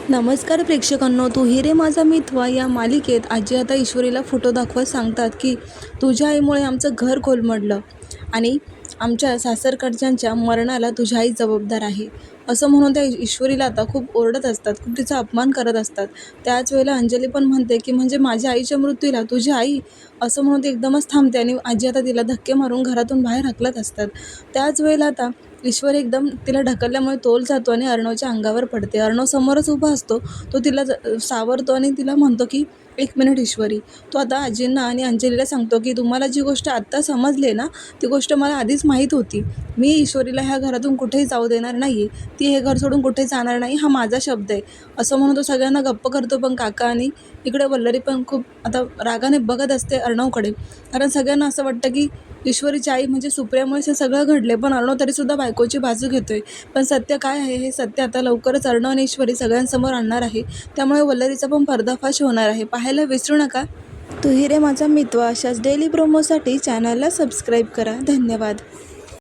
नमस्कार प्रेक्षकांनो, तू ही रे माझा मितवा या मालिकेत आजी आता ईश्वरीला फोटो दाखवत सांगतात की तुझ्या आईमुळे आमचं घर कोलमडलं आणि आमच्या सासरकडच्यांच्या मरणाला तुझी आई जबाबदार आहे, असं म्हणून त्या ईश्वरीला आता खूप ओरडत असतात, खूप तिचा अपमान करत असतात. त्याच वेळेला अंजली पण म्हणते की म्हणजे माझ्या आईच्या मृत्यूला तुझी आई, असं म्हणून ती एकदमच थांबते आणि आजी आता तिला धक्के मारून घरातून बाहेर हाकलत असतात. त्याच वेळेला आता ईश्वर एकदम तिला ढकलल्यामुळे तोल जातो आणि अर्णवच्या अंगावर पडते. अर्णव समोरच उभा असतो. तो तिला सावरतो आणि तिला म्हणतो की "एक मिनिट ईश्वरी." तो आता आजींना आणि अंजलीला सांगतो की तुम्हाला जी गोष्ट आत्ता समजली ना, ती गोष्ट मला आधीच माहीत होती. मी ईश्वरीला ह्या घरातून कुठेही जाऊ देणार नाही. ती हे घर सोडून कुठे जाणार नाही, हा माझा शब्द आहे. असं म्हणून तो सगळ्यांना गप्प करतो. पण काका आणि इकडे वल्लरी पण खूप आता रागाने बघत असते अर्णवकडे. कारण सगळ्यांना असं वाटतं की ईश्वरीची आई म्हणजे सुप्रियामुळेच हे सगळं घडले. पण अर्णव तरीसुद्धा बायकोची बाजू घेतोय. पण सत्य काय आहे, हे सत्य आता लवकरच अर्णव आणि ईश्वरी सगळ्यांसमोर आणणार आहे. त्यामुळे वल्लरीचा पण पर्दाफाश होणार आहे. पाहायला विसरू नका. तू ही रे माझा मितवा अशाच डेली प्रोमोसाठी चॅनलला सबस्क्राईब करा. धन्यवाद.